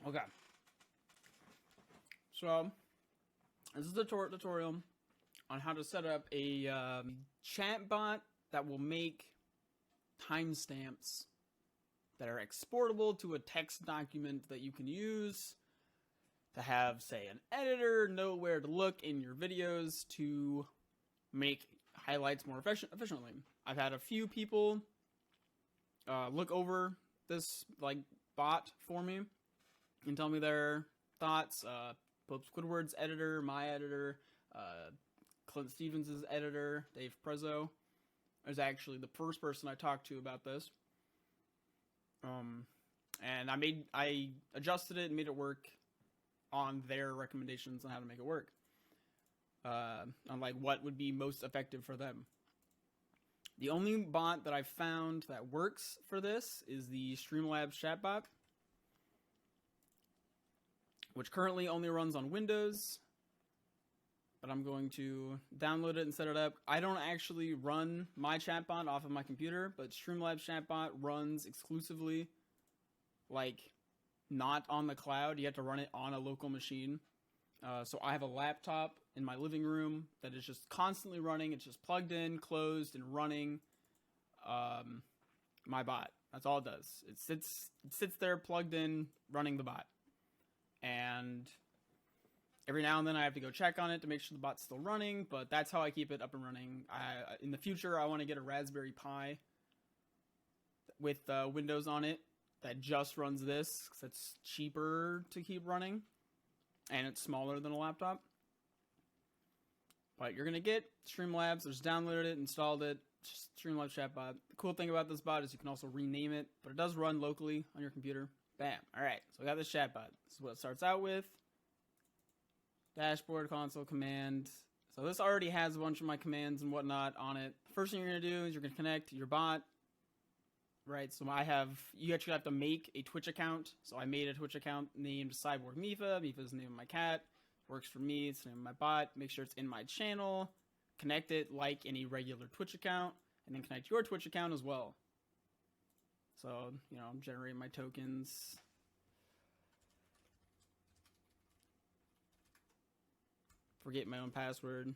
Okay. So, this is a tutorial on how to set up a chat bot that will make timestamps that are exportable to a text document that you can use to have, say, an editor know where to look in your videos to make highlights more efficiently. I've had a few people look over this bot for me and tell me their thoughts. Pope Squidward's editor, my editor, Clint Stevens' editor, Dave Prezzo, is actually the first person I talked to about this. And I adjusted it and made it work on their recommendations on how to make it work. On what would be most effective for them. The only bot that I found that works for this is the Streamlabs chatbot, which currently only runs on Windows, but I'm going to download it and set it up. I don't actually run my chatbot off of my computer, but Streamlabs chatbot runs exclusively, not on the cloud. You have to run it on a local machine. So I have a laptop in my living room that is just constantly running. It's just plugged in, closed, and running my bot. That's all it does. It sits there plugged in, running the bot. And every now and then I have to go check on it to make sure the bot's still running, but that's how I keep it up and running. In the future, I want to get a Raspberry Pi with Windows on it that just runs this, because it's cheaper to keep running, and it's smaller than a laptop. But you're going to get Streamlabs. Just downloaded it, installed it. Just Streamlabs chatbot. The cool thing about this bot is you can also rename it, but it does run locally on your computer. Bam. All right, so I got this chatbot. This is what it starts out with. Dashboard, console, command. So this already has a bunch of my commands and whatnot on it. First thing you're going to do is you're going to connect your bot. Right, so you actually have to make a Twitch account. So I made a Twitch account named Cyborg Mifa. Mifa is the name of my cat. Works for me. It's the name of my bot. Make sure it's in my channel. Connect it like any regular Twitch account. And then connect your Twitch account as well. So, I'm generating my tokens. Forget my own password.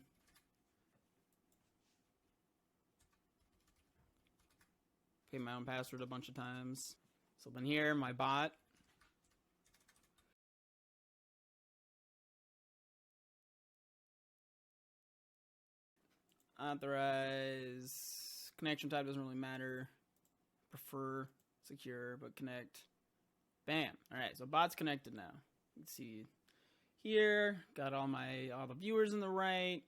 My own password a bunch of times. So then here, my bot. Authorize. Connection type doesn't really matter. Prefer secure, but connect. Bam. Alright, so bot's connected now. You can see here, got all the viewers in the right.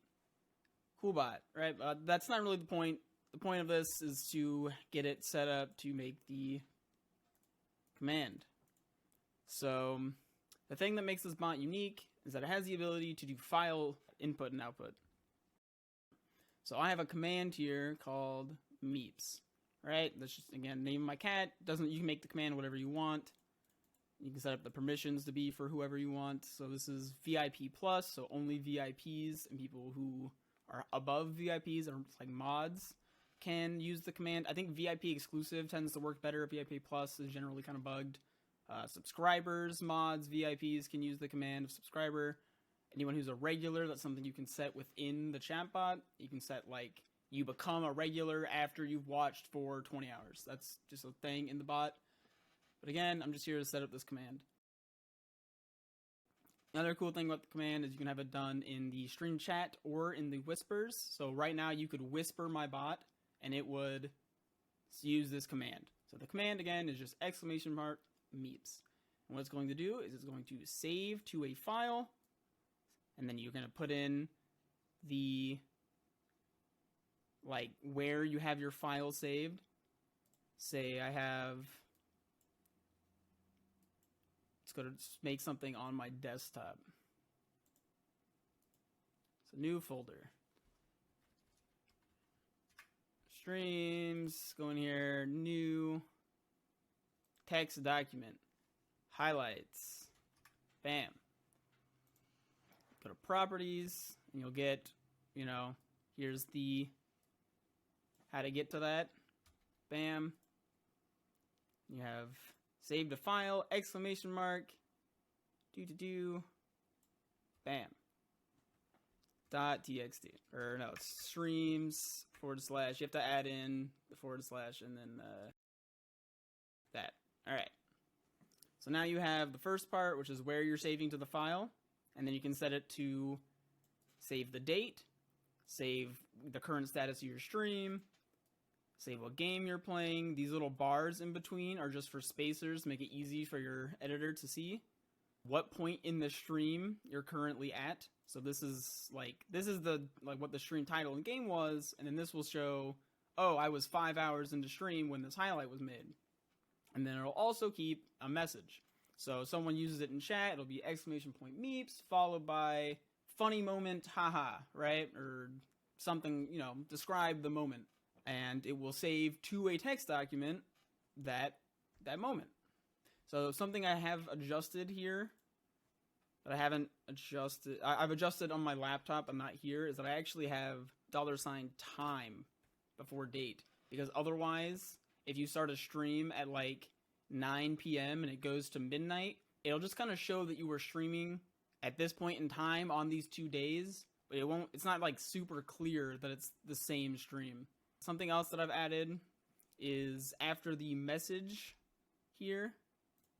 Cool bot, right? That's not really the point. The point of this is to get it set up to make the command. So the thing that makes this bot unique is that it has the ability to do file input and output. So I have a command here called meeps, right? That's just, again, name of my cat. You can make the command whatever you want. You can set up the permissions to be for whoever you want. So this is VIP plus, so only VIPs and people who are above VIPs or like mods can use the command. I think VIP exclusive tends to work better. VIP plus is generally kind of bugged. Subscribers, mods, VIPs can use the command of subscriber. Anyone who's a regular, that's something you can set within the chatbot. You can set you become a regular after you've watched for 20 hours. That's just a thing in the bot. But again, I'm just here to set up this command. Another cool thing about the command is you can have it done in the stream chat or in the whispers. So right now you could whisper my bot and it would use this command. So the command, again, is just !meeps. And what it's going to do is it's going to save to a file, and then you're going to put in the, where you have your file saved. Say let's go to make something on my desktop. It's a new folder. Streams, go in here, new, text document, highlights, bam. Go to properties, and you'll get, here's the, how to get to that, bam. You have saved a file, ! Bam. .txt. Or no, it's streams / You have to add in the / and then that. All right. So now you have the first part, which is where you're saving to the file. And then you can set it to save the date, save the current status of your stream, save what game you're playing. These little bars in between are just for spacers to make it easy for your editor to see what point in the stream you're currently at. So this is the what the stream title and game was, and then this will show, oh, I was 5 hours into stream when this highlight was made. And then it'll also keep a message. So if someone uses it in chat, it'll be ! meeps followed by funny moment, haha, right? Or something, describe the moment. And it will save to a text document that moment. So something I have adjusted here that I haven't adjusted, I've adjusted on my laptop, I'm not here, is that I actually have $time before date. Because otherwise, if you start a stream at like 9 p.m. and it goes to midnight, it'll just kind of show that you were streaming at this point in time on these 2 days, but it's not like super clear that it's the same stream. Something else that I've added is after the message here,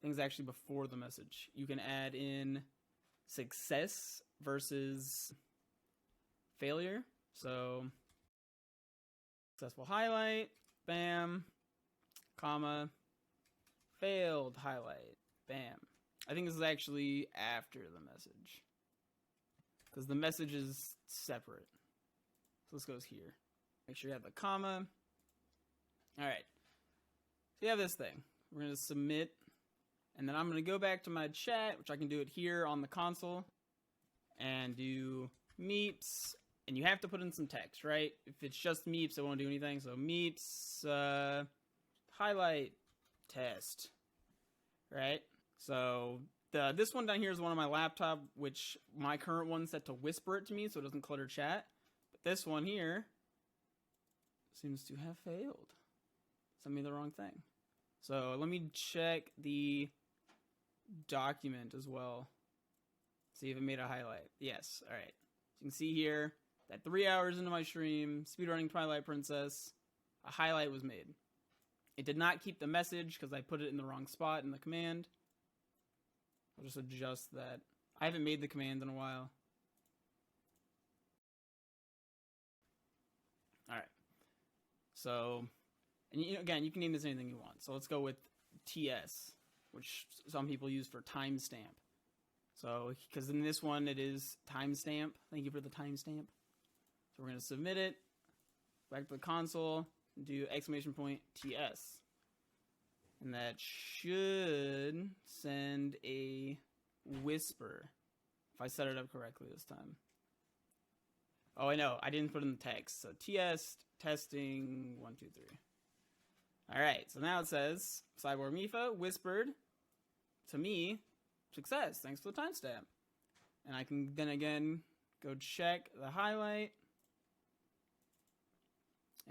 things actually before the message, you can add in success versus failure. So successful highlight, bam, comma, failed highlight, bam. I think this is actually after the message, because the message is separate. So this goes here. Make sure you have the comma. All right. So you have this thing. We're going to submit. And then I'm going to go back to my chat, which I can do it here on the console, and do meeps. And you have to put in some text, right? If it's just meeps, it won't do anything. So meeps highlight test, right? So this one down here is one on my laptop, which my current one's set to whisper it to me so it doesn't clutter chat. But this one here seems to have failed. Sent me the wrong thing. So let me check the document as well. See if it made a highlight. Yes, all right. So you can see here that 3 hours into my stream, speedrunning Twilight Princess, a highlight was made. It did not keep the message because I put it in the wrong spot in the command. I'll just adjust that. I haven't made the command in a while. All right. So, and again, you can name this anything you want. So let's go with TS, which some people use for timestamp. So, because in this one it is timestamp. Thank you for the timestamp. So we're going to submit it, back to the console, and do ! TS. And that should send a whisper, if I set it up correctly this time. Oh, I know, I didn't put in the text. So TS, testing, 1, 2, 3. All right, so now it says, Cyborg Mifa whispered to me, success, thanks for the timestamp. And I can then again go check the highlight,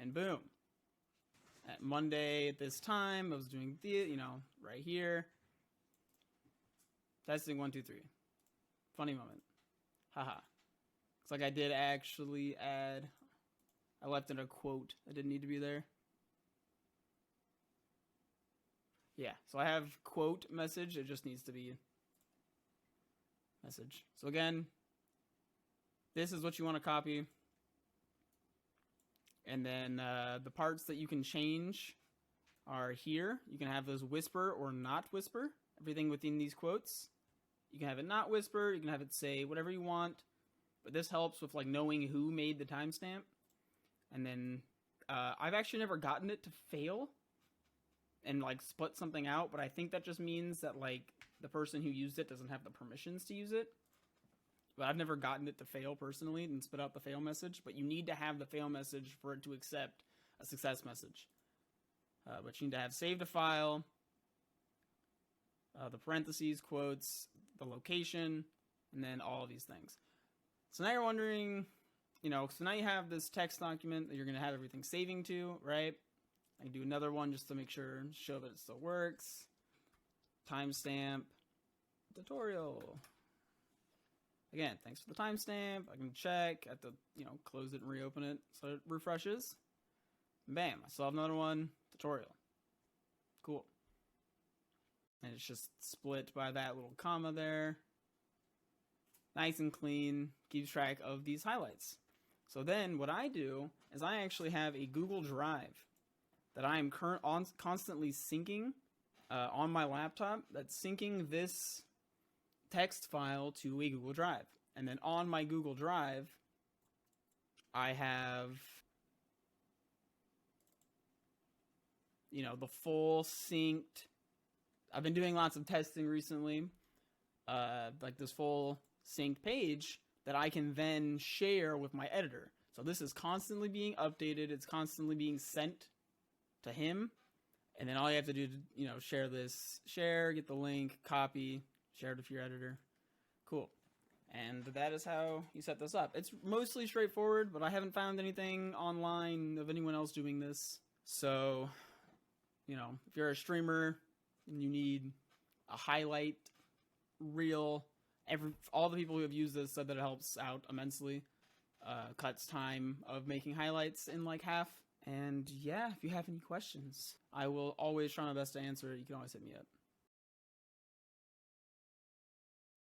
and boom. At Monday at this time, I was doing right here. Testing 1, 2, 3. Funny moment. Haha. Looks like I did actually add, I left in a quote that didn't need to be there. Yeah, so I have quote message, it just needs to be message. So again, this is what you want to copy. And then the parts that you can change are here. You can have those whisper or not whisper. Everything within these quotes. You can have it not whisper. You can have it say whatever you want. But this helps with like knowing who made the timestamp. And then I've actually never gotten it to fail and like split something out. But I think that just means that like the person who used it doesn't have the permissions to use it. But I've never gotten it to fail personally and spit out the fail message. But you need to have the fail message for it to accept a success message. But you need to have saved a file, the parentheses, quotes, the location, and then all of these things. So now you're wondering, so now you have this text document that you're going to have everything saving to, right? I can do another one just to make sure, show that it still works. Timestamp, tutorial. Again, thanks for the timestamp. I can check. I have to, close it and reopen it so it refreshes. Bam, I still have another one. Tutorial. Cool. And it's just split by that little comma there. Nice and clean. Keeps track of these highlights. So then what I do is I actually have a Google Drive that I am constantly syncing on my laptop, that's syncing this text file to a Google Drive. And then on my Google Drive, I have, the full synced. I've been doing lots of testing recently, like this full synced page that I can then share with my editor. So this is constantly being updated. It's constantly being sent to him. And then all you have to do to, share this, get the link, copy, share it with your editor. Cool. And that is how you set this up. It's mostly straightforward, but I haven't found anything online of anyone else doing this. So, if you're a streamer and you need a highlight reel, all the people who have used this said that it helps out immensely. Cuts time of making highlights in like half. And yeah, if you have any questions, I will always try my best to answer. You can always hit me up.